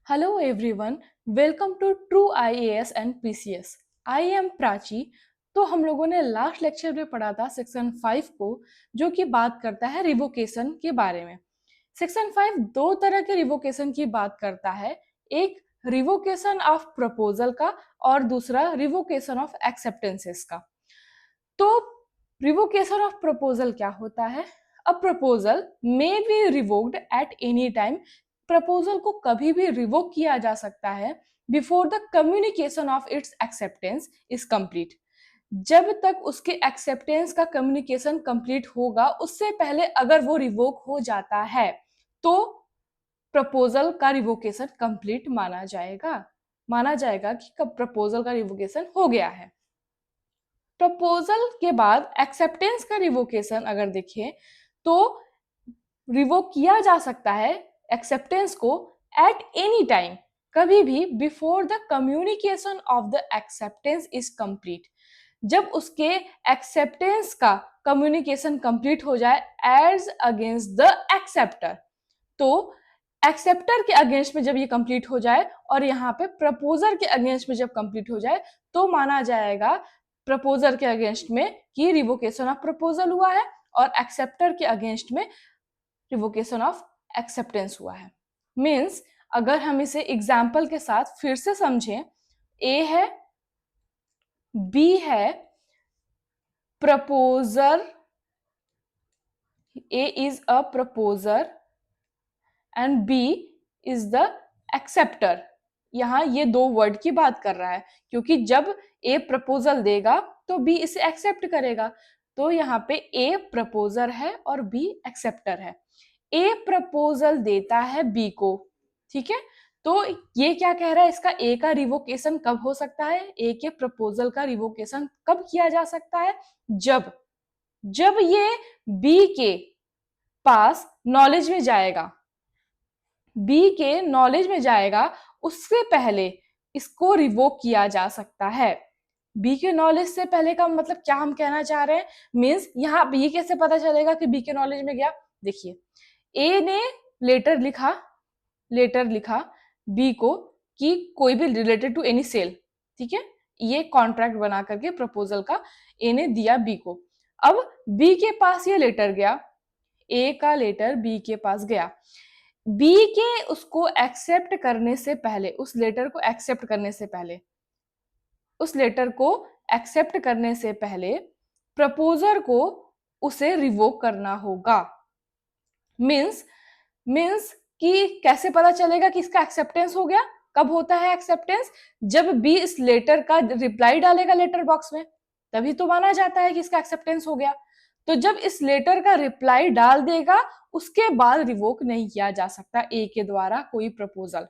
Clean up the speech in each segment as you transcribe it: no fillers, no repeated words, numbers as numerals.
Hello everyone, welcome to True IAS and PCS. I am Prachi. तो हम लोगों ने लास्ट लेक्चर में पढ़ा था सेक्शन 5 को, जो कि बात करता है रिवोकेशन के बारे में। सेक्शन 5 दो तरह के रिवोकेशन की बात करता है, एक रिवोकेशन ऑफ प्रपोजल का और दूसरा रिवोकेशन ऑफ एक्सेप्टेंसेस का। तो रिवोकेशन ऑफ प्रपोजल क्या होता है? A proposal may be revoked eight any time. Proposal को कभी भी रिवोक किया जा सकता है before the communication of its acceptance is complete. जब तक उसके एक्सेप्टेंस का कम्युनिकेशन कंप्लीट होगा, उससे पहले अगर वो रिवोक हो जाता है तो प्रपोजल का रिवोकेशन कंप्लीट माना जाएगा कि प्रपोजल का रिवोकेशन हो गया है। प्रपोजल के बाद एक्सेप्टेंस का रिवोकेशन अगर देखें तो रिवोक किया जा सकता है एक्सेप्टेंस को एट एनी टाइम, कभी भी, before the communication of the acceptance is complete. जब उसके एक्सेप्टेंस का कम्युनिकेशन कंप्लीट हो जाए एज अगेंस्ट द एक्सेप्टर। तो एक्सेप्टर के अगेंस्ट में जब ये कंप्लीट हो जाए और यहाँ पे प्रपोजर के अगेंस्ट में जब कंप्लीट हो जाए तो माना जाएगा प्रपोजर के अगेंस्ट में कि रिवोकेशन ऑफ प्रपोजल हुआ है और एक्सेप्टर के अगेंस्ट में रिवोकेशन ऑफ एक्सेप्टेंस हुआ है। मीन्स अगर हम इसे एग्जाम्पल के साथ फिर से समझें, ए है, बी है, proposer, A is a proposer and B is the acceptor. यहां ये दो वर्ड की बात कर रहा है, क्योंकि जब ए प्रपोजल देगा तो बी इसे एक्सेप्ट करेगा। तो यहाँ पे ए प्रपोजर है और बी एक्सेप्टर है। ए प्रपोजल देता है बी को, ठीक है। तो ये क्या कह रहा है, इसका ए का रिवोकेशन कब हो सकता है? ए के प्रपोजल का रिवोकेशन कब किया जा सकता है? जब जब ये बी के पास नॉलेज में जाएगा, बी के नॉलेज में जाएगा, उससे पहले इसको रिवोक किया जा सकता है। बी के नॉलेज से पहले का मतलब क्या हम कहना चाह रहे हैं? मीन्स यहाँ बी कैसे पता चलेगा कि बी के नॉलेज में गया? देखिए, ए ने लेटर लिखा बी को कि कोई भी रिलेटेड टू एनी सेल, ठीक है। ये कॉन्ट्रैक्ट बना करके प्रपोजल का ए ने दिया बी को। अब बी के पास ये लेटर गया, ए का लेटर बी के पास गया। बी के उसको एक्सेप्ट करने से पहले, उस लेटर को एक्सेप्ट करने से पहले, उस लेटर को एक्सेप्ट करने से पहले प्रपोजर को उसे रिवोक करना होगा। मीन्स मीन्स कि कैसे पता चलेगा कि इसका एक्सेप्टेंस हो गया? कब होता है एक्सेप्टेंस? जब बी इस लेटर का रिप्लाई डालेगा लेटर बॉक्स में, तभी तो माना जाता है कि इसका एक्सेप्टेंस हो गया। तो जब इस लेटर का रिप्लाई डाल देगा, उसके बाद रिवोक नहीं किया जा सकता ए के द्वारा कोई प्रपोजल।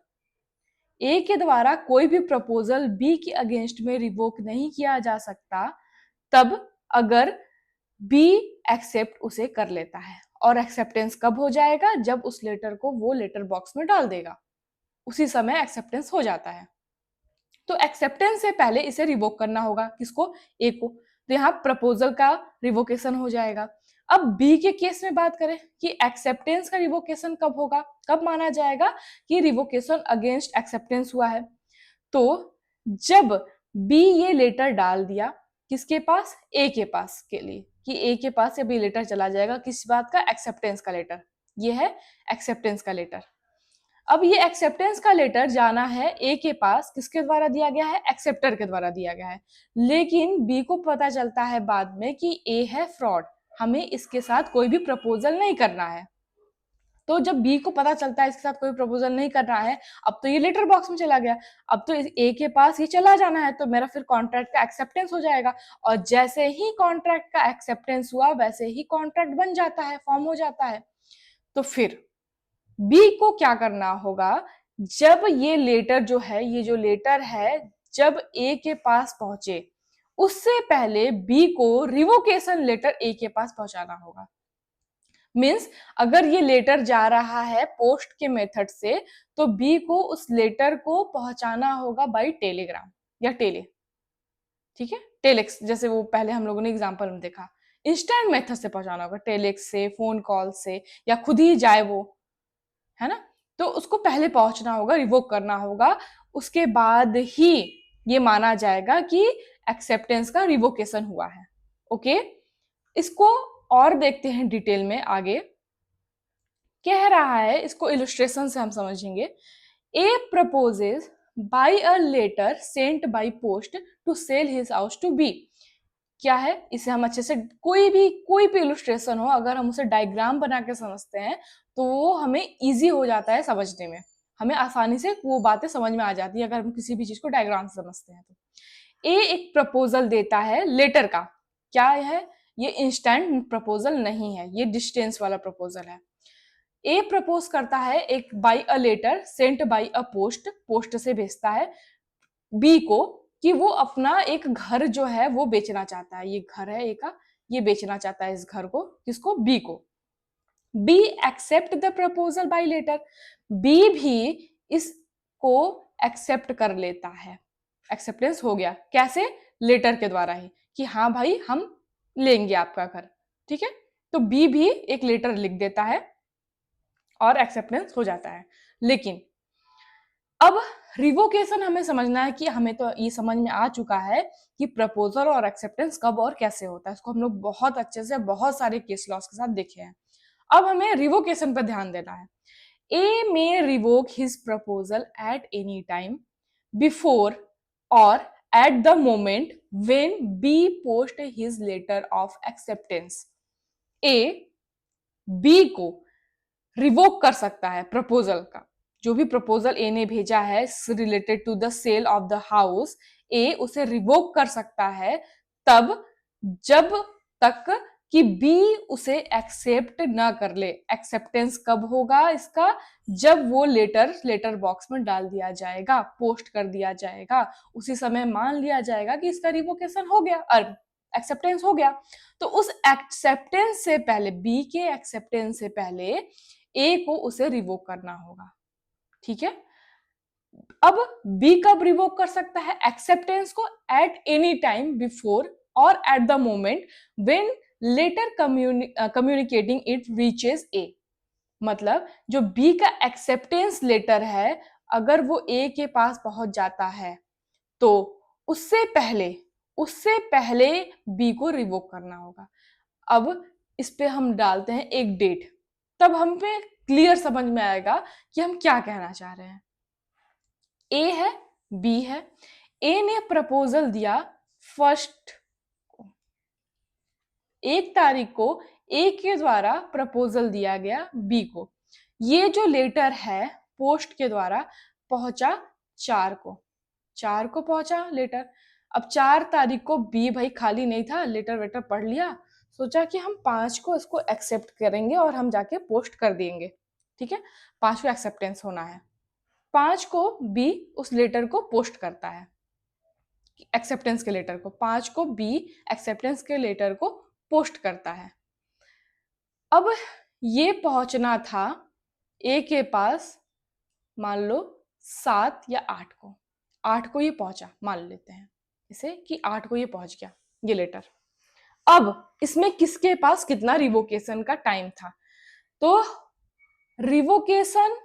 ए के द्वारा कोई भी प्रपोजल बी के अगेंस्ट में रिवोक नहीं किया जा सकता तब अगर बी एक्सेप्ट उसे कर लेता है। और एक्सेप्टेंस कब हो जाएगा? जब उस लेटर को वो लेटर बॉक्स में डाल देगा, उसी समय एक्सेप्टेंस हो जाता है। तो एक्सेप्टेंस से पहले इसे रिवोक करना होगा, किसको? ए को। तो यहाँ प्रपोजल का रिवोकेशन हो जाएगा। अब बी के केस में बात करें कि एक्सेप्टेंस का रिवोकेशन कब होगा, कब माना जाएगा कि रिवोकेशन अगेंस्ट एक्सेप्टेंस हुआ है? तो जब बी ये लेटर डाल दिया किसके पास? ए के पास के लिए, कि ए के पास ये लेटर चला जाएगा, किस बात का? एक्सेप्टेंस का लेटर। ये है एक्सेप्टेंस का लेटर। अब ये एक्सेप्टेंस का लेटर जाना है ए के पास, किसके द्वारा दिया गया है? एक्सेप्टर के द्वारा दिया गया है। लेकिन बी को पता चलता है बाद में कि ए है फ्रॉड, हमें इसके साथ कोई भी प्रपोजल नहीं करना है। तो जब बी को पता चलता है इसके साथ कोई प्रपोजल नहीं कर रहा है, अब तो ये लेटर बॉक्स में चला गया, अब तो ए के पास ही चला जाना है, तो मेरा फिर कॉन्ट्रैक्ट का एक्सेप्टेंस हो जाएगा। और जैसे ही कॉन्ट्रैक्ट का एक्सेप्टेंस हुआ, वैसे ही कॉन्ट्रैक्ट बन जाता है, फॉर्म हो जाता है। तो फिर बी को क्या करना होगा? जब ये लेटर जो है, ये जो लेटर है, जब ए के पास पहुंचे, उससे पहले बी को रिवोकेशन लेटर ए के पास पहुंचाना होगा। मीन्स अगर ये लेटर जा रहा है पोस्ट के मेथड से, तो बी को उस लेटर को पहुंचाना होगा बाय टेलीग्राम या टेले, ठीक है, टेलेक्स, जैसे वो पहले हम लोगों ने एग्जांपल में देखा। इंस्टेंट मेथड से पहुंचाना होगा, टेलेक्स से, फोन कॉल से, या खुद ही जाए वो, है ना। तो उसको पहले पहुंचना होगा, रिवोक करना होगा, उसके बाद ही ये माना जाएगा कि एक्सेप्टेंस का रिवोकेशन हुआ है। ओके, इसको और देखते हैं डिटेल में आगे। कह रहा है, इसको इलस्ट्रेशन से हम समझेंगे। A proposes by a letter sent by post to sell his house to B. क्या है, इसे हम अच्छे से कोई भी इलस्ट्रेशन हो, अगर हम उसे डायग्राम बना के समझते हैं तो वो हमें इजी हो जाता है समझने में, हमें आसानी से वो बातें समझ में आ जाती है अगर हम किसी भी चीज को डायग्राम से समझते हैं तो। ए एक प्रपोजल देता है लेटर का। क्या है, ये इंस्टेंट प्रपोजल नहीं है, ये डिस्टेंस वाला प्रपोजल है। ए प्रपोज करता है एक by a letter sent by a post, post से भेजता है बी को, कि वो अपना एक घर जो है वो बेचना चाहता है, ये घर है ए का, ये बेचना चाहता है इस घर को, किसको, बी को। B accept the proposal by letter, B भी इसको एक्सेप्ट कर लेता है, एक्सेप्टेंस हो गया, कैसे, लेटर के द्वारा ही, कि हाँ भाई हम लेंगे आपका घर, ठीक है। तो बी भी एक लेटर लिख देता है और एक्सेप्टेंस हो जाता है। लेकिन अब रिवोकेशन हमें समझना है, कि हमें तो ये समझ में आ चुका है कि प्रपोजल और एक्सेप्टेंस कब और कैसे होता है, इसको हम लोग बहुत अच्छे से बहुत सारे केस लॉस के साथ देखे हैं। अब हमें रिवोकेशन पर ध्यान देना है। A may revoke his proposal at any time before और at the moment when B post his letter of acceptance. A B को रिवोक कर सकता है प्रपोजल का, जो भी प्रपोजल ए ने भेजा है related to the sale of the house, A उसे रिवोक कर सकता है तब जब तक कि बी उसे एक्सेप्ट ना कर ले। एक्सेप्टेंस कब होगा इसका, जब वो लेटर बॉक्स में डाल दिया जाएगा, पोस्ट कर दिया जाएगा, उसी समय मान लिया जाएगा कि इसका रिवोकेशन हो गया, एक्सेप्टेंस हो गया। तो उस एक्सेप्टेंस से पहले, बी के एक्सेप्टेंस से पहले ए को उसे रिवोक करना होगा, ठीक है। अब बी कब रिवोक कर सकता है एक्सेप्टेंस को, एट एनी टाइम बिफोर और at the moment when letter communicating it reaches A. मतलब जो बी का एक्सेप्टेंस लेटर है, अगर वो ए के पास पहुंच जाता है तो उससे पहले बी को रिवोक करना होगा। अब इस पे हम डालते हैं एक डेट, तब हम पे क्लियर समझ में आएगा कि हम क्या कहना चाह रहे हैं। ए है, बी है, ए ने प्रपोजल दिया फर्स्ट को, 1 तारीख को ए के द्वारा प्रपोजल दिया गया बी को। ये जो लेटर है पोस्ट के द्वारा पहुंचा 4 को पहुंचा लेटर। अब 4 तारीख को बी भाई खाली नहीं था, लेटर वेटर पढ़ लिया, सोचा कि हम 5 को इसको एक्सेप्ट करेंगे और हम जाके पोस्ट कर देंगे, ठीक है। 5 को एक्सेप्टेंस होना है, 5 को बी उस लेटर को पोस्ट करता है, एक्सेप्टेंस के लेटर को, 5 को बी एक्सेप्टेंस के लेटर को पोस्ट करता है। अब ये पहुंचना था ए के पास, मान लो 7 या 8 को, 8 को ये पहुंचा, मान लेते हैं इसे कि 8 को ये पहुंच गया ये लेटर। अब इसमें किसके पास कितना रिवोकेशन का टाइम था, तो रिवोकेशन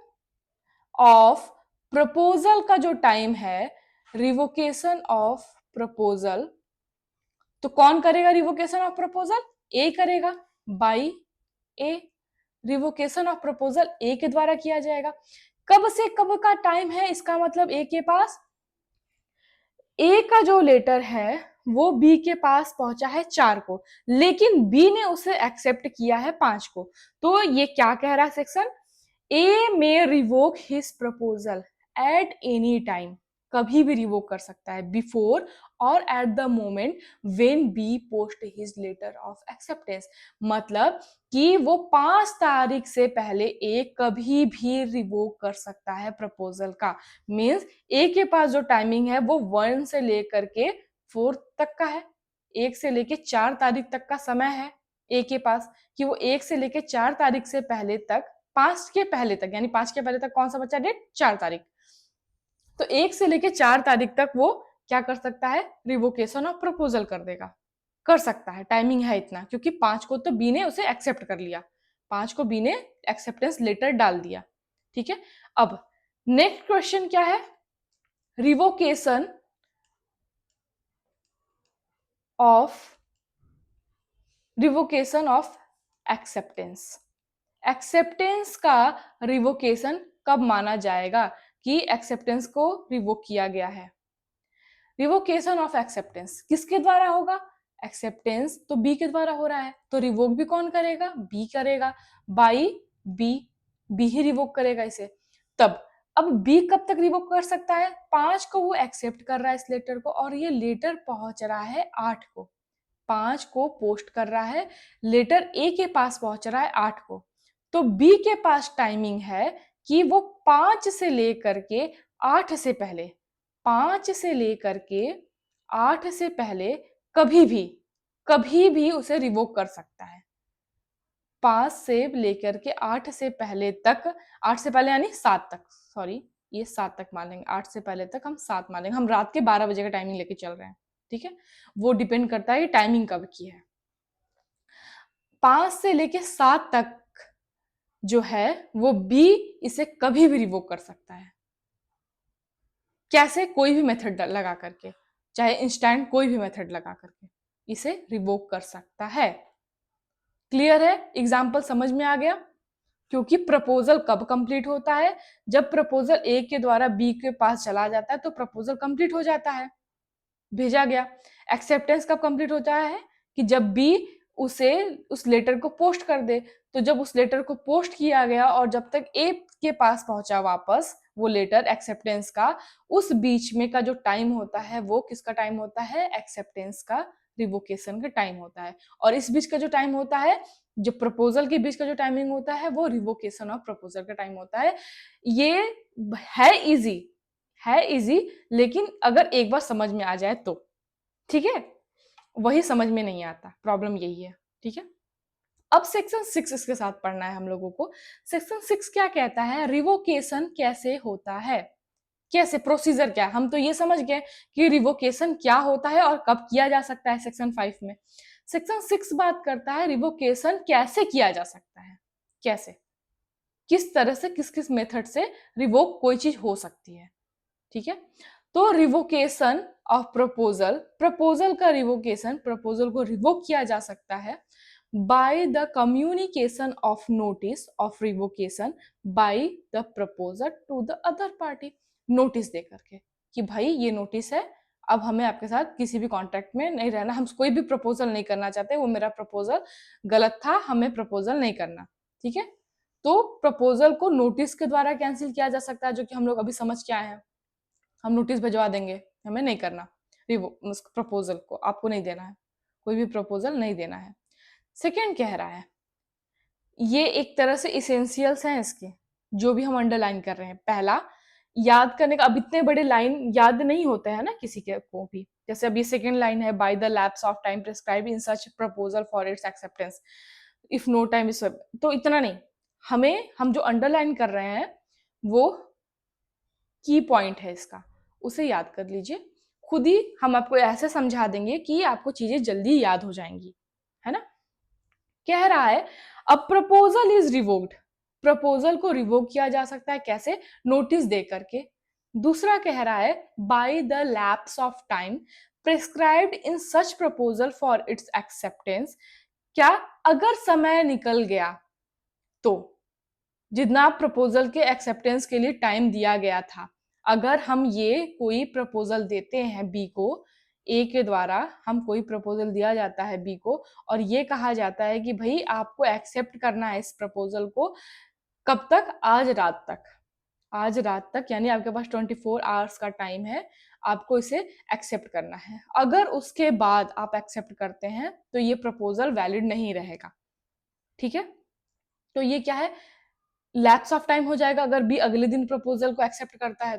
ऑफ प्रपोजल का जो टाइम है, रिवोकेशन ऑफ प्रपोजल, तो कौन करेगा रिवोकेशन ऑफ प्रपोजल, ए करेगा by A. Revocation of proposal A के द्वारा किया जाएगा। कब से कब का टाइम है, इसका मतलब ए के पास, ए का जो लेटर है वो बी के पास पहुंचा है 4 को, लेकिन बी ने उसे एक्सेप्ट किया है 5 को। तो ये क्या कह रहा है section, A may revoke his proposal at any time, कभी भी रिवोक कर सकता है, बिफोर और at the moment when B post his letter of acceptance. मतलब कि वो 5 तारीख से पहले ए कभी भी रिवोक कर सकता है प्रपोजल का। मीन्स ए के पास जो टाइमिंग है वो 1 से लेकर के 4 तक का है, 1 से लेके 4 तारीख तक का समय है ए के पास, कि वो 1 से लेके 4 तारीख से पहले तक, 5 के पहले तक, यानी 5 के पहले तक कौन सा बच्चा डेट, 4 तारीख, तो 1 से लेके 4 तारीख तक वो क्या कर सकता है, रिवोकेशन ऑफ प्रपोजल कर देगा, कर सकता है, टाइमिंग है इतना, क्योंकि 5 को तो बी ने उसे एक्सेप्ट कर लिया, 5 को बी ने एक्सेप्टेंस लेटर डाल दिया, ठीक है। अब नेक्स्ट क्वेश्चन क्या है, रिवोकेशन ऑफ एक्सेप्टेंस। एक्सेप्टेंस का रिवोकेशन कब माना जाएगा कि एक्सेप्टेंस को रिवोक किया गया है। रिवोकेशन ऑफ एक्सेप्टेंस किसके द्वारा होगा, एक्सेप्टेंस तो बी के द्वारा हो रहा है, तो रिवोक भी कौन करेगा, बी करेगा, बाई बी, बी ही रिवोक करेगा इसे। तब अब बी कब तक रिवोक कर सकता है, 5 को वो एक्सेप्ट कर रहा है इस लेटर को, और ये लेटर पहुंच रहा है 8 को, 5 को पोस्ट कर रहा है, लेटर ए के पास पहुंच रहा है 8 को, तो बी के पास टाइमिंग है कि वो 5 से लेकर के 8 से पहले, 5 से लेकर के 8 से पहले कभी भी उसे रिवोक कर सकता है। 5 से लेकर के 8 से पहले तक, 8 से पहले यानी 7 तक, सॉरी ये 7 तक मान लेंगे, 8 से पहले तक हम 7 मान लेंगे, हम रात के 12 बजे का टाइमिंग लेके चल रहे हैं, ठीक है, वो डिपेंड करता है टाइमिंग कब की है। 5 से लेके 7 तक जो है वो बी इसे कभी भी रिवोक कर सकता है। कैसे, कोई भी मेथड लगा करके, चाहे इंस्टेंट कोई भी मेथड लगा करके इसे रिवोक कर सकता है। क्लियर है, एग्जाम्पल समझ में आ गया। क्योंकि प्रपोजल कब कंप्लीट होता है, जब प्रपोजल ए के द्वारा बी के पास चला जाता है तो प्रपोजल कंप्लीट हो जाता है, भेजा गया। एक्सेप्टेंस कब कंप्लीट होता है, कि जब बी उसे उस लेटर को पोस्ट कर दे, तो जब उस लेटर को पोस्ट किया गया और जब तक ए के पास पहुंचा वापस वो लेटर एक्सेप्टेंस का, उस बीच में का जो टाइम होता है वो किसका टाइम होता है, एक्सेप्टेंस का, रिवोकेशन का टाइम होता है। और इस बीच का जो टाइम होता है, जो प्रपोजल के बीच का जो टाइमिंग होता है वो रिवोकेशन ऑफ प्रपोजल का टाइम होता है। ये है इजी, है इजी, लेकिन अगर एक बार समझ में आ जाए तो, ठीक है, वही समझ में नहीं आता, प्रॉब्लम यही है, ठीक है। अब सेक्शन 6 इसके साथ पढ़ना है हम लोगों को। सेक्शन 6 क्या कहता है, रिवोकेशन कैसे होता है, कैसे प्रोसीजर क्या है। हम तो ये समझ गए कि रिवोकेशन क्या होता है और कब किया जा सकता है सेक्शन 5 में। सेक्शन 6 बात करता है रिवोकेशन कैसे किया जा सकता है, कैसे, किस तरह से, किस किस मेथड से रिवोक कोई चीज हो सकती है, ठीक है। तो रिवोकेशन ऑफ प्रपोजल, प्रपोजल का रिवोकेशन, प्रपोजल को रिवोक किया जा सकता है by the communication of notice of revocation by the proposer to the other party. Notice दे करके कि भाई ये नोटिस है, अब हमें आपके साथ किसी भी कॉन्ट्रैक्ट में नहीं रहना, हम कोई भी प्रपोजल नहीं करना चाहते, वो मेरा प्रपोजल गलत था, हमें प्रपोजल नहीं करना, ठीक है। तो प्रपोजल को नोटिस के द्वारा कैंसिल किया जा सकता है, जो कि हम लोग अभी समझ के आए हैं। हम नोटिस भिजवा देंगे, हमें नहीं करना, प्रपोजल को आपको नहीं देना है, कोई भी प्रपोजल नहीं देना है। सेकेंड कह रहा है, ये एक तरह से इसेंशियल्स हैं इसके, जो भी हम अंडरलाइन कर रहे हैं। पहला, याद करने का, अब इतने बड़े लाइन याद नहीं होते हैं ना किसी के को भी, जैसे अब ये सेकेंड लाइन है, by the lapse of time prescribe in such proposal for its acceptance if no time is, तो इतना नहीं, हमें, हम जो अंडरलाइन कर रहे हैं वो की पॉइंट है इसका, उसे याद कर लीजिए। खुद ही हम आपको ऐसे समझा देंगे कि आपको चीजें जल्दी याद हो जाएंगी, है ना। कह रहा है a proposal is revoked, proposal को रिवोक किया जा सकता है कैसे, नोटिस दे करके। दूसरा कह रहा है by the lapse of time prescribed in such proposal for its acceptance, क्या, अगर समय निकल गया तो, जितना प्रपोजल के एक्सेप्टेंस के लिए टाइम दिया गया था, अगर हम ये कोई प्रपोजल देते हैं बी को, ए के द्वारा हम कोई प्रपोजल दिया जाता है बी को, और ये कहा जाता है कि भाई आपको एक्सेप्ट करना है इस प्रपोजल को, कब तक, आज रात तक, आज रात तक, यानी आपके पास 24 आवर्स का टाइम है, आपको इसे एक्सेप्ट करना है। अगर उसके बाद आप एक्सेप्ट करते हैं तो ये प्रपोजल वैलिड नहीं रहेगा, ठीक है। तो ये क्या है, लैप्स ऑफ टाइम हो जाएगा, अगर बी अगले दिन प्रपोजल को एक्सेप्ट करता है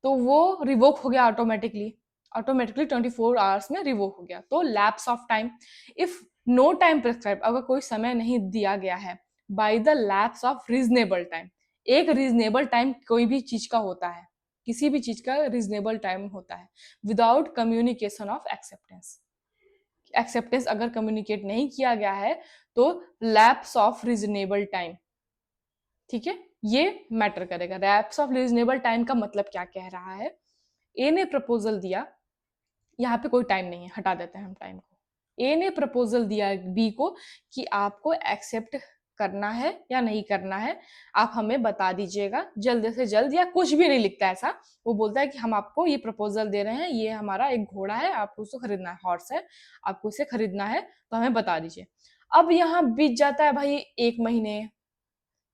तो वो रिवोक हो गया ऑटोमेटिकली, ऑटोमेटिकली 24 आवर्स में रिवोक हो गया, तो lapse of time. If no time prescribe, अगर कोई समय नहीं दिया गया है, by the lapse of reasonable time, एक रीजनेबल टाइम कोई भी चीज का होता है, किसी भी चीज का रीजनेबल टाइम होता है, without communication of acceptance, acceptance अगर कम्युनिकेट नहीं किया गया है तो लैप्स ऑफ रीजनेबल टाइम, ठीक है, ये मैटर करेगा। रैप्स ऑफ रीजनेबल टाइम का मतलब क्या कह रहा है? ए ने प्रपोजल दिया, यहाँ पे कोई टाइम नहीं है, हटा देते हैं हम टाइम को। ए ने प्रपोजल दिया बी को कि आपको एक्सेप्ट करना है या नहीं करना है, आप हमें बता दीजिएगा जल्द से जल्द, या कुछ भी नहीं लिखता ऐसा, वो बोलता है कि हम आपको ये प्रपोजल दे रहे हैं, ये हमारा एक घोड़ा है, आपको उसको खरीदना है, हॉर्स है, आपको इसे खरीदना है, तो हमें बता दीजिए। अब यहाँ बीत जाता है भाई 1 महीने,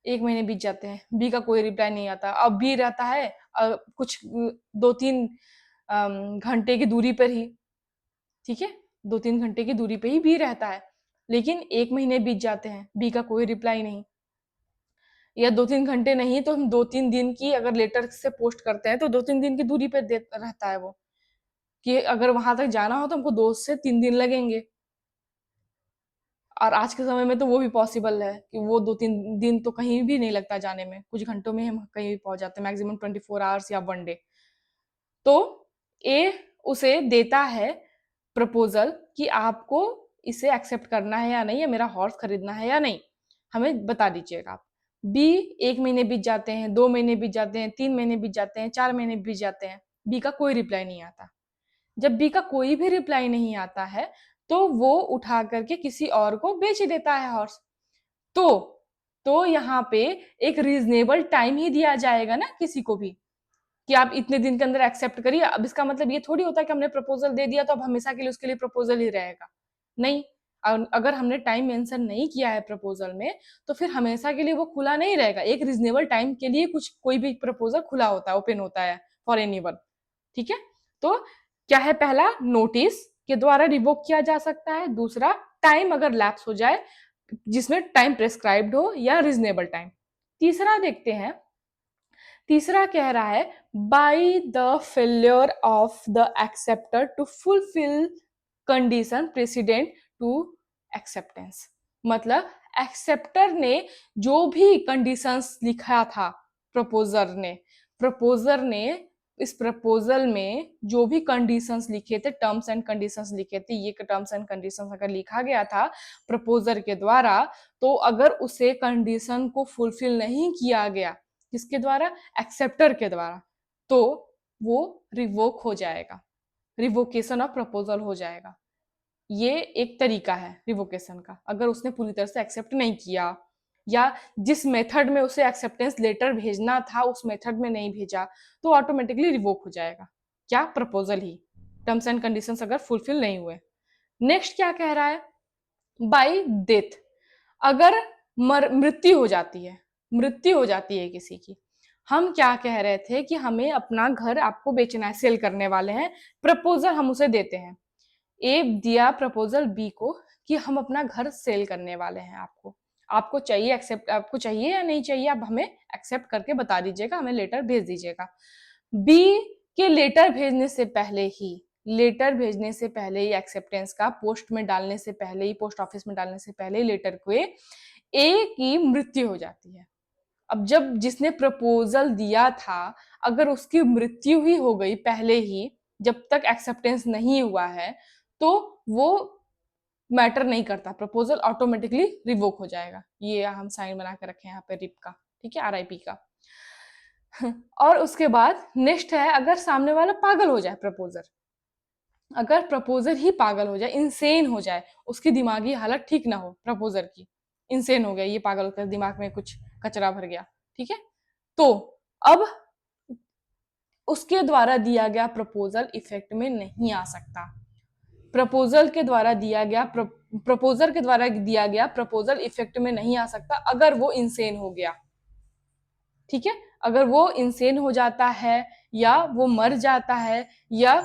1 महीने बीत जाते हैं, बी का कोई रिप्लाई नहीं आता। अब बी रहता है कुछ 2-3 घंटे की दूरी पर ही, ठीक है, 2-3 घंटे की दूरी पे ही बी रहता है, लेकिन 1 महीने बीत जाते हैं, बी का कोई रिप्लाई नहीं, या 2-3 घंटे नहीं तो हम 2-3 दिन की अगर लेटर से पोस्ट करते हैं तो 2-3 दिन की दूरी पे रहता है वो, कि अगर वहां तक जाना हो तो हमको 2 से 3 दिन लगेंगे। और आज के समय में तो वो भी पॉसिबल है कि वो 2-3 दिन तो कहीं भी नहीं लगता जाने में, कुछ घंटों में हम कहीं भी पहुंच जाते हैं, मैक्सिमम 24 आवर्स या 1 डे। तो ए उसे देता है प्रपोजल कि आपको इसे एक्सेप्ट करना है या नहीं, या मेरा हॉर्स खरीदना है या नहीं, हमें बता दीजिएगा आप। बी 1 महीने बीत जाते हैं, 2 महीने बीत जाते हैं, 3 महीने बीत जाते हैं, 4 महीने बीत जाते हैं, बी का कोई रिप्लाई नहीं आता। जब बी का कोई भी रिप्लाई नहीं आता है तो वो उठा करके किसी और को बेच देता है हॉर्स। तो यहाँ पे एक रीजनेबल टाइम ही दिया जाएगा ना किसी को भी, कि आप इतने दिन के अंदर एक्सेप्ट करिए। अब इसका मतलब ये थोड़ी होता है कि हमने प्रपोजल दे दिया तो अब हमेशा के लिए उसके लिए प्रपोजल ही रहेगा, नहीं। अगर हमने टाइम मेंशन नहीं किया है प्रपोजल में तो फिर हमेशा के लिए वो खुला नहीं रहेगा, एक रीजनेबल टाइम के लिए कुछ कोई भी प्रपोजल खुला होता है, ओपन होता है फॉर एनीवन, ठीक है। तो क्या है, पहला नोटिस के द्वारा रिवोक किया जा सकता है, दूसरा टाइम अगर लैप्स हो जाए जिसमें टाइम प्रेस्क्राइब्ड हो या रीजनेबल टाइम, तीसरा देखते हैं। तीसरा कह रहा है by the failure of the acceptor to fulfil condition precedent to acceptance. मतलब एक्सेप्टर ने जो भी कंडीशंस लिखा था, प्रपोजर ने इस प्रपोजल में जो भी कंडीशंस लिखे थे, टर्म्स एंड कंडीशंस लिखे थे, ये टर्म्स एंड कंडीशंस अगर लिखा गया था प्रपोजर के द्वारा, तो अगर उसे कंडीशन को फुलफिल नहीं किया गया किसके द्वारा, एक्सेप्टर के द्वारा, तो वो रिवोक हो जाएगा, रिवोकेशन ऑफ प्रपोजल हो जाएगा। ये एक तरीका है रिवोकेशन का, अगर उसने पूरी तरह से एक्सेप्ट नहीं किया या जिस मेथड में उसे एक्सेप्टेंस लेटर भेजना था उस मेथड में नहीं भेजा, तो ऑटोमेटिकली रिवोक हो जाएगा, क्या, proposal he, terms and conditions अगर फुलफिल नहीं हुए। नेक्स्ट क्या कह रहा है, बाय डेथ, अगर मृत्यु हो जाती है, मृत्यु हो जाती है किसी की। हम क्या कह रहे थे कि हमें अपना घर आपको बेचना है, सेल करने वाले हैं, प्रपोजल हम उसे देते हैं। ए दिया प्रपोजल बी को कि हम अपना घर सेल करने वाले हैं, आपको आपको चाहिए एक्सेप्ट, आपको चाहिए या नहीं चाहिए, आप हमें एक्सेप्ट करके बता दीजिएगा, हमें लेटर भेज दीजिएगा। बी के लेटर भेजने से पहले ही, लेटर भेजने से पहले ही, एक्सेप्टेंस का पोस्ट में डालने से पहले ही, पोस्ट ऑफिस में डालने से पहले ही लेटर को ए की मृत्यु हो जाती है। अब जब जिसने प्रपोजल दिया था अगर उसकी मृत्यु ही हो गई पहले ही, जब तक एक्सेप्टेंस नहीं हुआ है, तो वो मैटर नहीं करता, प्रपोजल ऑटोमेटिकली रिवोक हो जाएगा। ये हम साइन बना के रखे हैं यहाँ पे रिप का, ठीक है, RIP का। और उसके बाद नेक्स्ट है, अगर सामने वाला पागल हो जाए, प्रपोजर अगर प्रपोजर ही पागल हो जाए, इंसेन हो जाए, उसकी दिमागी हालत ठीक ना हो, प्रपोजर की इंसेन हो गया, ये पागल होकर दिमाग में कुछ कचरा भर गया, ठीक है, तो अब उसके द्वारा दिया गया प्रपोजल इफेक्ट में नहीं आ सकता। प्रपोजल के द्वारा दिया गया प्रपोजर के द्वारा दिया गया प्रपोजल इफेक्ट में नहीं आ सकता अगर वो इंसेन हो गया, ठीक है। अगर वो इंसेन हो जाता है या वो मर जाता है या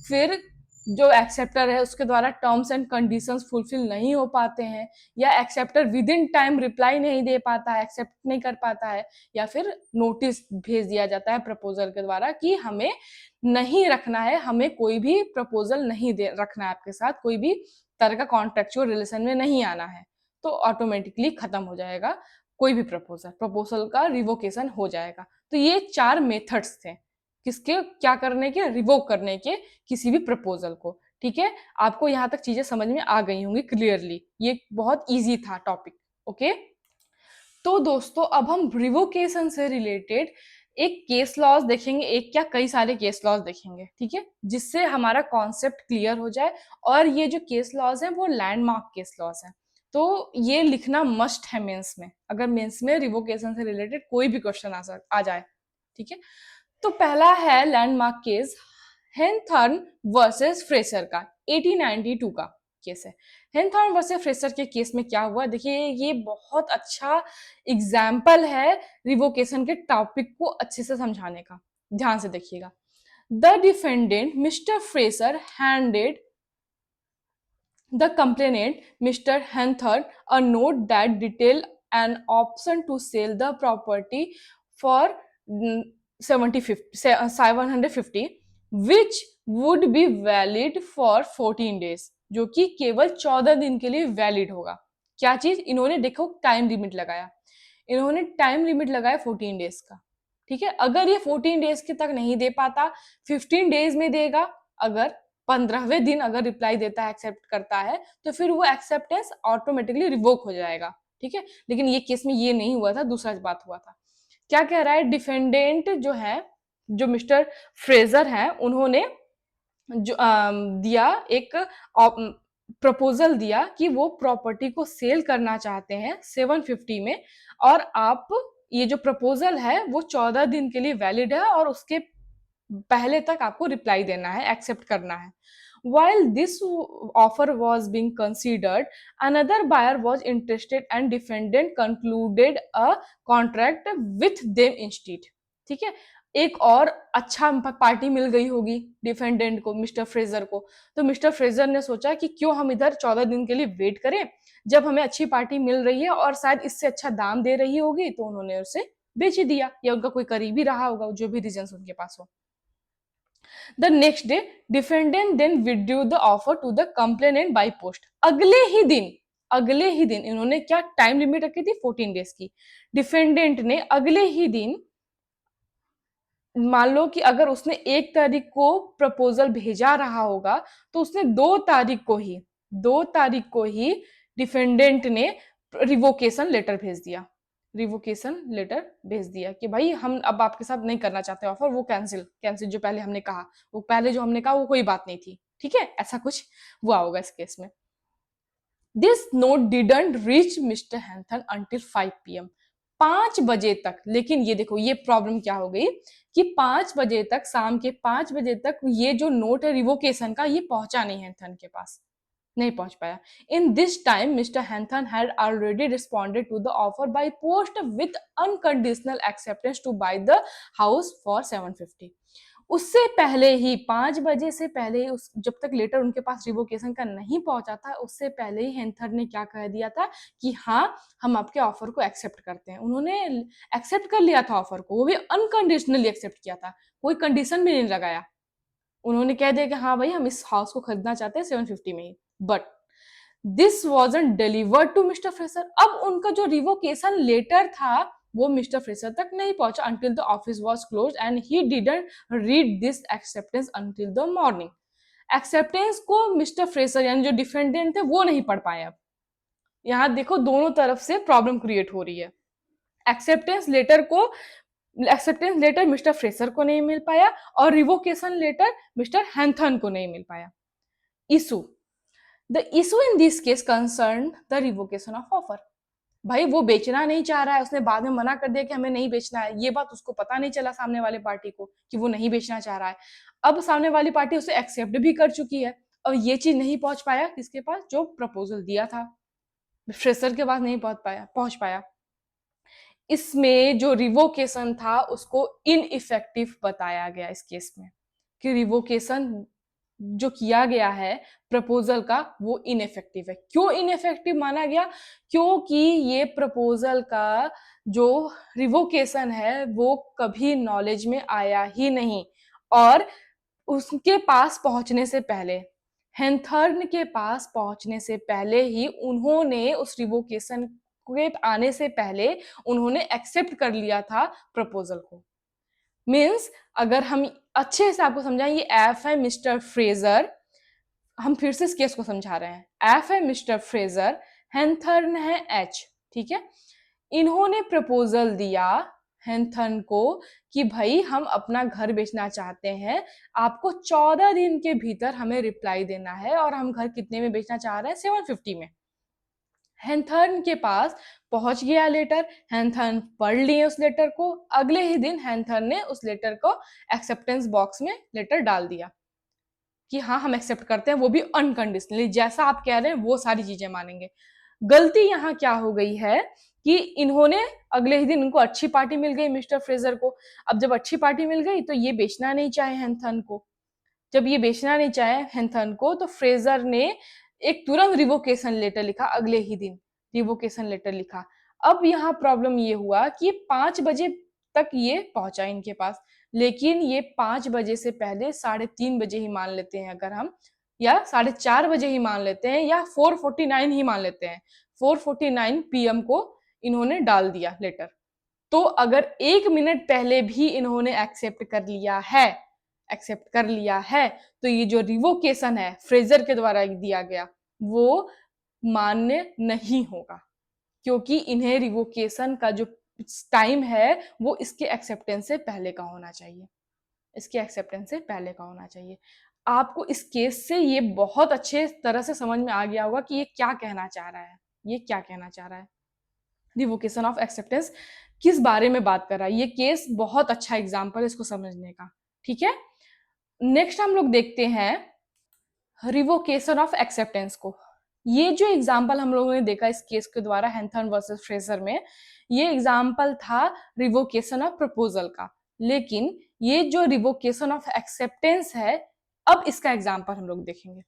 फिर जो एक्सेप्टर है उसके द्वारा टर्म्स एंड कंडीशंस फुलफिल नहीं हो पाते हैं, या acceptor with in time reply नहीं दे पाता है, एक्सेप्ट नहीं कर पाता है, या फिर नोटिस भेज दिया जाता है प्रपोजल के द्वारा कि हमें नहीं रखना है, हमें कोई भी प्रपोजल नहीं दे रखना है, आपके साथ कोई भी तरह का कॉन्ट्रेक्चुअल रिलेशन में नहीं आना है, तो ऑटोमेटिकली खत्म हो जाएगा कोई भी प्रपोजल का रिवोकेशन हो जाएगा। तो ये 4 मेथड्स थे किसके, क्या करने के, रिवोक करने के किसी भी प्रपोजल को, ठीक है। आपको यहाँ तक चीजें समझ में आ गई होंगी क्लियरली, ये बहुत इजी था टॉपिक, ओके। तो दोस्तों अब हम रिवोकेशन से रिलेटेड एक केस लॉज देखेंगे, एक क्या कई सारे केस लॉज देखेंगे, ठीक है, जिससे हमारा कॉन्सेप्ट क्लियर हो जाए। और ये जो केस लॉज हैं वो लैंडमार्क केस लॉज हैं, तो ये लिखना मस्ट है मेंस में, अगर मेंस में रिवोकेशन से रिलेटेड कोई भी क्वेश्चन आ जाए, ठीक है। तो पहला है लैंडमार्क केस हेनथर्न वर्सेस फ्रेसर का, 1892 का केस है। हेनथॉर्न वर्सेस फ्रेसर के केस में क्या हुआ, देखिए ये बहुत अच्छा एग्जाम्पल है रिवोकेशन के टॉपिक को अच्छे से समझाने का, ध्यान से देखिएगा। The defendant mister Fraser handed the complainant Mr. Hanthar a note that detailed an option to sell the property for 750 which would be valid for 14 days, जो कि केवल 14 दिन के लिए वैलिड होगा। क्या चीज, इन्होंने देखो टाइम लिमिट लगाया, इन्होंने टाइम लिमिट लगाया 14 डेज का, ठीक है। अगर ये 14 डेज के तक नहीं दे पाता, 15 डेज में देगा, अगर 15वें दिन अगर रिप्लाई देता है, एक्सेप्ट करता है, तो फिर वो एक्सेप्टेंस ऑटोमेटिकली रिवोक हो जाएगा, ठीक है। लेकिन ये केस में ये नहीं हुआ था, दूसरा बात हुआ था। क्या कह रहा है, डिफेंडेंट जो है, जो मिस्टर फ्रेजर हैं, उन्होंने जो दिया एक प्रपोजल दिया कि वो प्रॉपर्टी को सेल करना चाहते हैं 750 में, और आप ये जो प्रपोजल है वो 14 दिन के लिए वैलिड है और उसके पहले तक आपको रिप्लाई देना है, एक्सेप्ट करना है। While this offer was being considered, another buyer was interested and defendant concluded a contract with them instead. ठीक है, एक और अच्छा पार्टी मिल गई होगी डिफेंडेंट को, मिस्टर फ्रेजर को। तो मिस्टर फ्रेजर ने सोचा कि क्यों हम इधर 14 दिन के लिए वेट करें, जब हमें अच्छी पार्टी मिल रही है और शायद इससे अच्छा दाम दे रही होगी, तो उन्होंने उसे बेच ही दिया, या उनका कोई करीबी रहा होगा, जो भी रीजन उनके पास हो। The next day, defendant then withdrew the offer to the complainant by post. अगले ही दिन इन्होंने क्या टाइम लिमिट रखी थी 14 डेज की, डिफेंडेंट ने अगले ही दिन, मान लो कि अगर उसने 1 तारीख को प्रपोजल भेजा रहा होगा, तो उसने 2 तारीख को ही डिफेंडेंट ने रिवोकेशन लेटर भेज दिया, रिवोकेशन लेटर भेज दिया कि भाई हम अब आपके साथ नहीं करना चाहते ऑफर, वो कैंसिल जो पहले हमने कहा, वो पहले जो हमने कहा वो कोई बात नहीं थी, ठीक है, ऐसा कुछ हुआ होगा इस केस में। This note didn't reach Mister Henthorn until 5 PM, 5 बजे तक। लेकिन ये देखो ये प्रॉब्लम क्या हो गई कि 5 बजे तक, शाम के 5 बजे तक ये जो नोट है रिवोकेशन का, ये पहुंचा नहीं हैंथन के पास, नहीं पहुंच पाया। In this time Mister Henthorn had already responded to the offer by post with unconditional acceptance to buy the house for 750। उससे पहले ही 5 बजे से पहले ही, उस जब तक लेटर उनके पास रिवोकेशन का नहीं पहुंचा था, उससे पहले ही हैंथर ने क्या कह दिया था कि हाँ हम आपके ऑफर को एक्सेप्ट करते हैं। उन्होंने एक्सेप्ट कर लिया था ऑफर को, वो भी अनकंडीशनली एक्सेप्ट किया था, कोई कंडीशन भी नहीं लगाया। उन्होंने कह दिया कि हाँ भाई हम इस हाउस को खरीदना चाहते हैं 750 में ही। But this wasn't delivered to Mister Fraser. अब उनका जो रिवोकेशन लेटर था वो मिस्टर फ्रेसर तक नहीं पहुंचा until the office was close and he didn't read this acceptance until the morning. Acceptance को मिस्टर फ्रेसर यानी जो डिफेंडेंट थे वो नहीं पढ़ पाए। अब यहाँ देखो दोनों तरफ से प्रॉब्लम क्रिएट हो रही है। एक्सेप्टेंस लेटर मिस्टर फ्रेसर को नहीं मिल पाया और रिवोकेशन लेटर मिस्टर हैंथन को नहीं मिल पाया। Issue, the issue in this case concern the revocation of offer. भाई वो बेचना नहीं चाह रहा है, उसने बाद में मना कर दिया कि हमें नहीं बेचना है, ये बात उसको पता नहीं चला सामने वाले पार्टी को कि वो नहीं बेचना चाह रहा है। अब सामने वाली पार्टी उसे एक्सेप्ट भी कर चुकी है और ये चीज नहीं पहुंच पाया किसके पास, जो प्रपोजल दिया था फ्रेशर के पास नहीं पहुंच पाया। इसमें जो रिवोकेशन था उसको इनइफेक्टिव बताया गया इस केस में, कि रिवोकेशन जो किया गया है प्रपोजल का वो इनइफेक्टिव है। क्यों इनइफेक्टिव माना गया, क्योंकि ये प्रपोजल का जो रिवोकेशन है वो कभी नॉलेज में आया ही नहीं, और उसके पास पहुंचने से पहले, हैंथर्न के पास पहुंचने से पहले ही उन्होंने उस रिवोकेशन के आने से पहले उन्होंने एक्सेप्ट कर लिया था प्रपोजल को। मीन्स अगर हम अच्छे से आपको समझाएं, ये एफ है मिस्टर फ्रेजर, हम फिर से इस केस को समझा रहे हैं, एफ है मिस्टर फ्रेजर, हैंथर्न है एच, ठीक है। इन्होंने प्रपोजल दिया हैंथन को कि भाई हम अपना घर बेचना चाहते हैं, आपको 14 दिन के भीतर हमें रिप्लाई देना है, और हम घर कितने में बेचना चाह रहे हैं, 750 में। हैंथन के पास पहुंच गया लेटर, हैंथन पढ़ लिए उस लेटर को, अगले ही दिन हैंथन ने उस लेटर को एक्सेप्टेंस बॉक्स में लेटर डाल दिया कि हाँ हम एक्सेप्ट करते हैं, वो भी अनकंडीशनली, जैसा आप कह रहे हैं वो सारी चीजें मानेंगे। गलती यहाँ क्या हो गई है कि इन्होंने अगले ही दिन इनको अच्छी पार्टी मिल गई मिस्टर फ्रेजर को। अब जब अच्छी पार्टी मिल गई तो ये बेचना नहीं चाहे हैंथन को। जब ये बेचना नहीं चाहे हैंथन को तो फ्रेजर ने एक तुरंत रिवोकेशन लेटर लिखा, अगले ही दिन रिवोकेशन लेटर लिखा। अब यहाँ प्रॉब्लम ये हुआ कि 5 बजे तक ये पहुंचा इनके पास, लेकिन ये 5 बजे से पहले 3:30 बजे ही मान लेते हैं अगर हम, या 4:30 बजे ही मान लेते हैं, या 4:49 ही मान लेते हैं, 4:49 PM को इन्होंने डाल दिया लेटर। तो अगर 1 मिनट पहले भी इन्होंने एक्सेप्ट कर लिया है तो ये जो रिवोकेशन है फ्रेजर के द्वारा दिया गया वो मान्य नहीं होगा, क्योंकि इन्हें रिवोकेशन का जो टाइम है वो इसके एक्सेप्टेंस से पहले का होना चाहिए, इसके एक्सेप्टेंस से पहले का होना चाहिए। आपको इस केस से ये बहुत अच्छे तरह से समझ में आ गया होगा कि ये क्या कहना चाह रहा है, ये क्या कहना चाह रहा है। रिवोकेशन ऑफ एक्सेप्टेंस किस बारे में बात कर रहा है, ये केस बहुत अच्छा एग्जाम्पल है इसको समझने का। ठीक है, नेक्स्ट हम लोग देखते हैं रिवोकेशन ऑफ एक्सेप्टेंस को। ये जो एग्जाम्पल हम लोगों ने देखा इस केस के द्वारा हैंथन वर्सेस फ्रेजर में, ये एग्जाम्पल था रिवोकेशन ऑफ प्रपोजल का, लेकिन ये जो रिवोकेशन ऑफ एक्सेप्टेंस है अब इसका एग्जाम्पल हम लोग देखेंगे।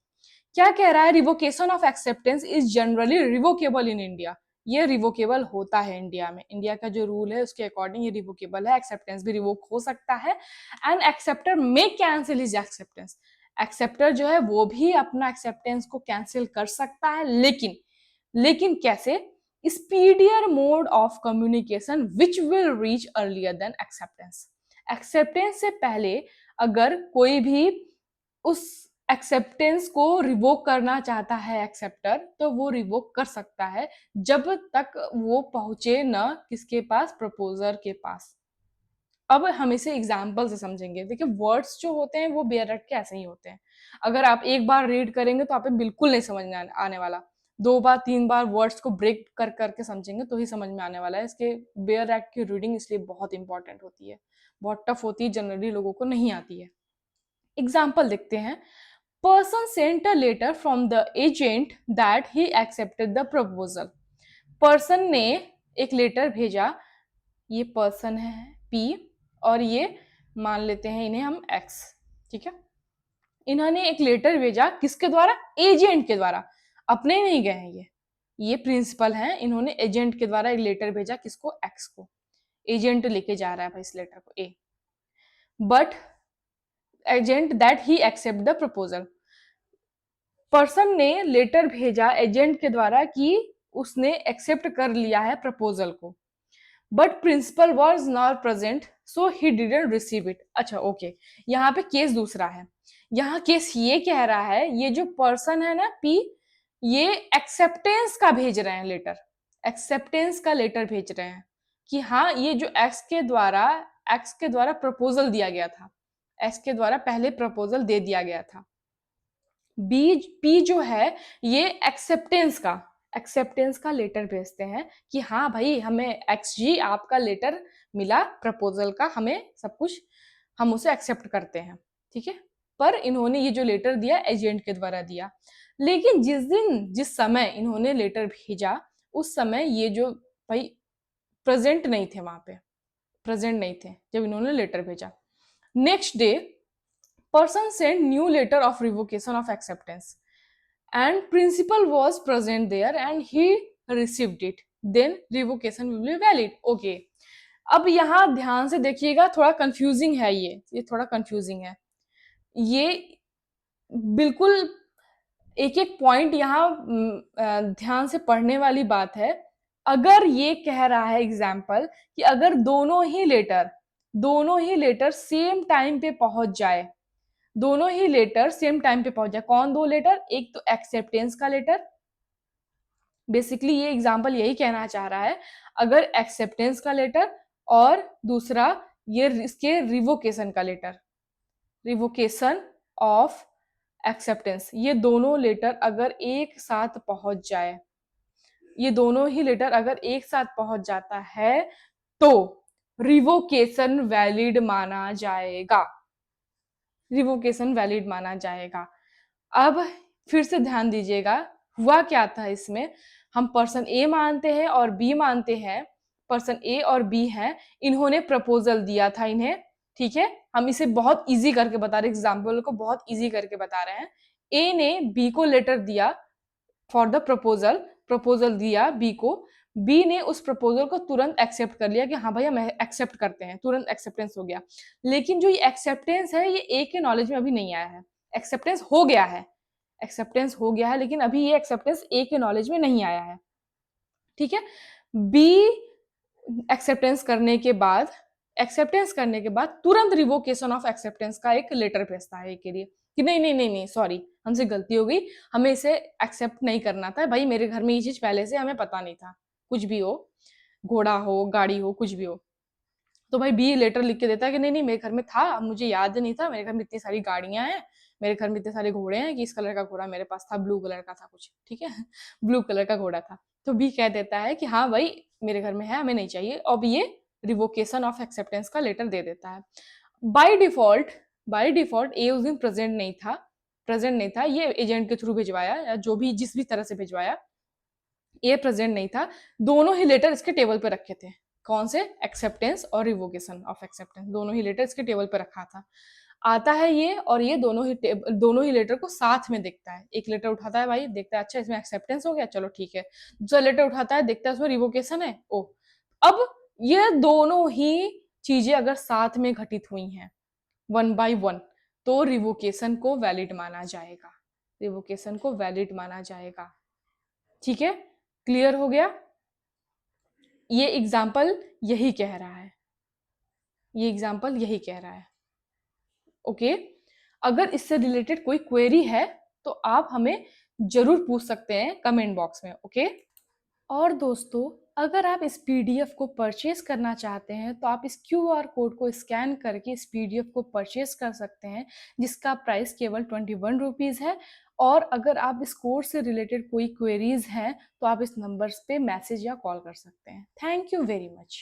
क्या कह रहा है, revocation of acceptance is generally revocable in India. ये रिवोकेबल होता है इंडिया में, इंडिया का जो रूल है उसके अकॉर्डिंग ये रिवोकेबल है, एक्सेप्टेंस भी रिवोक हो सकता है। And acceptor may cancel his acceptance, acceptor जो है वो भी अपना एक्सेप्टेंस को कैंसिल कर सकता है, लेकिन कैसे, speedier mode of communication which will reach earlier than acceptance. Acceptance से पहले अगर कोई भी उस एक्सेप्टेंस को रिवोक करना चाहता है एक्सेप्टर, तो वो रिवोक कर सकता है जब तक वो पहुंचे न किसके पास, प्रपोजर के पास। अब हम इसे एग्जाम्पल से समझेंगे। देखिए वर्ड्स जो होते हैं वो बेयर के ऐसे ही होते हैं, अगर आप एक बार रीड करेंगे तो आप बिल्कुल नहीं समझ में आने वाला, 2 बार 3 बार वर्ड्स को ब्रेक कर करके समझेंगे तो ही समझ में आने वाला है। इसके बेयर एक्ट की रीडिंग इसलिए बहुत इंपॉर्टेंट होती है, बहुत टफ होती है, जनरली लोगों को नहीं आती है। एग्जाम्पल देखते हैं। Person sent a letter from the agent that he accepted the proposal. Person ने एक लेटर भेजा, ये पर्सन है पी और ये मान लेते हैं इन्हें हम एक्स, ठीक है। इन्होंने एक लेटर भेजा किसके द्वारा, एजेंट के द्वारा, अपने नहीं गए हैं ये प्रिंसिपल हैं, इन्होंने एजेंट के द्वारा एक लेटर भेजा किसको, एक्स को। एजेंट लेके जा रहा है भाई इस लेटर को A, but agent that he accept the proposal. Person ने लेटर भेजा एजेंट के द्वारा कि उसने एक्सेप्ट कर लिया है प्रपोजल को, but principal was not present so he didn't receive it. अच्छा ओके, यहाँ पे केस दूसरा है। यहाँ केस ये कह रहा है ये जो पर्सन है ना पी, ये एक्सेप्टेंस का भेज रहे हैं लेटर, एक्सेप्टेंस का लेटर भेज रहे हैं कि हाँ ये जो एक्स के द्वारा प्रपोजल दिया गया था, एक्स के द्वारा पहले प्रपोजल दे दिया गया था। पी जो है ये एक्सेप्टेंस का लेटर भेजते हैं कि हाँ भाई हमें एक्स जी आपका लेटर मिला प्रपोजल का, हमें सब कुछ, हम उसे एक्सेप्ट करते हैं, ठीक है। पर इन्होंने ये जो लेटर दिया एजेंट के द्वारा दिया, लेकिन जिस समय इन्होंने लेटर भेजा उस समय ये जो भाई प्रेजेंट नहीं थे, वहां पे प्रेजेंट नहीं थे जब इन्होंने लेटर भेजा। Next day person sent new letter of revocation of acceptance and principal was present there and he received it, then revocation will be valid। okay, अब यहाँ ध्यान से देखिएगा, थोड़ा कंफ्यूजिंग है ये थोड़ा कंफ्यूजिंग है, ये बिल्कुल एक एक पॉइंट यहाँ ध्यान से पढ़ने वाली बात है। अगर ये कह रहा है एग्जाम्पल कि अगर दोनों ही लेटर सेम टाइम पे पहुंच जाए, दोनों ही लेटर सेम टाइम पे पहुंच जाए, कौन दो लेटर, एक तो एक्सेप्टेंस का लेटर बेसिकली ये एग्जाम्पल यही कहना चाह रहा है, अगर एक्सेप्टेंस का लेटर और दूसरा ये इसके रिवोकेशन का लेटर, रिवोकेशन ऑफ एक्सेप्टेंस, ये दोनों लेटर अगर एक साथ पहुंच जाए, ये दोनों ही लेटर अगर एक साथ पहुंच जाता है तो रिवोकेशन वैलिड माना जाएगा, रिवोकेशन वैलिड माना जाएगा। अब फिर से ध्यान दीजिएगा, हुआ क्या था इसमें, हम पर्सन ए मानते हैं और बी मानते हैं, पर्सन ए और बी हैं, इन्होंने प्रपोजल दिया था इन्हें, ठीक है, हम इसे बहुत इजी करके बता रहे हैं, एग्जाम्पल को बहुत इजी करके बता रहे हैं। ए ने बी को लेटर दिया फॉर द प्रपोजल, प्रपोजल दिया बी को, बी ने उस प्रपोजल को तुरंत एक्सेप्ट कर लिया कि हाँ भाई हम एक्सेप्ट करते हैं, तुरंत एक्सेप्टेंस हो गया। लेकिन जो ये एक्सेप्टेंस है ये ए के नॉलेज में अभी नहीं आया है, एक्सेप्टेंस हो गया है, एक्सेप्टेंस हो गया है, लेकिन अभी ये एक्सेप्टेंस ए के नॉलेज में नहीं आया है, ठीक है। बी एक्सेप्टेंस करने के बाद, एक्सेप्टेंस करने के बाद तुरंत रिवोकेशन ऑफ एक्सेप्टेंस का एक लेटर भेजता है ए के लिए कि नहीं नहीं नहीं नहीं सॉरी, हमसे गलती हो गई, हमें इसे एक्सेप्ट नहीं करना था भाई, मेरे घर में ये चीज पहले से हमें पता नहीं था, कुछ भी हो, घोड़ा हो, गाड़ी हो, कुछ भी हो। तो भाई बी लेटर लिख के देता है कि नहीं नहीं मेरे घर में था, मुझे याद नहीं था, मेरे घर में इतनी सारी गाड़ियां हैं, मेरे घर में इतने सारे घोड़े हैं कि इस कलर का घोड़ा मेरे पास था, ब्लू कलर का था कुछ, ठीक है ब्लू कलर का घोड़ा था। तो बी कह देता है कि हाँ भाई मेरे घर में है, हमें नहीं चाहिए, अब ये रिवोकेशन ऑफ एक्सेप्टेंस का लेटर दे देता है। बाय डिफॉल्ट, बाय डिफॉल्ट ए उस दिन प्रेजेंट नहीं था, प्रेजेंट नहीं था, ये एजेंट के थ्रू भिजवाया या जो भी जिस भी तरह से भिजवाया, ए प्रेजेंट नहीं था, दोनों ही लेटर इसके टेबल पे रखे थे, कौन से, एक्सेप्टेंस और रिवोकेशन ऑफ एक्सेप्टेंस, दोनों ही लेटर इसके टेबल पे रखा था। आता है ये और ये दोनों ही लेटर को साथ में देखता है, एक लेटर उठाता है भाई, देखता है अच्छा इसमें एक्सेप्टेंस हो गया, चलो ठीक है, दूसरा लेटर उठाता है, देखता है उसमें रिवोकेशन है, ओ, अब ये दोनों ही चीजें अगर साथ में घटित हुई हैं वन बाय वन, तो रिवोकेशन को वैलिड माना जाएगा, रिवोकेशन को वैलिड माना जाएगा, ठीक है, क्लियर हो गया। ये एग्जाम्पल यही कह रहा है, ये एग्जाम्पल यही कह रहा है, ओके। अगर इससे रिलेटेड कोई क्वेरी है तो आप हमें जरूर पूछ सकते हैं कमेंट बॉक्स में, ओके। और दोस्तों अगर आप इस पीडीएफ को परचेज करना चाहते हैं तो आप इस क्यूआर कोड को स्कैन करके इस पीडीएफ को परचेज कर सकते हैं, जिसका प्राइस केवल 21 रुपीज़ है। और अगर आप इस कोर्स से रिलेटेड कोई क्वेरीज हैं तो आप इस नंबर्स पे मैसेज या कॉल कर सकते हैं। Thank you very much.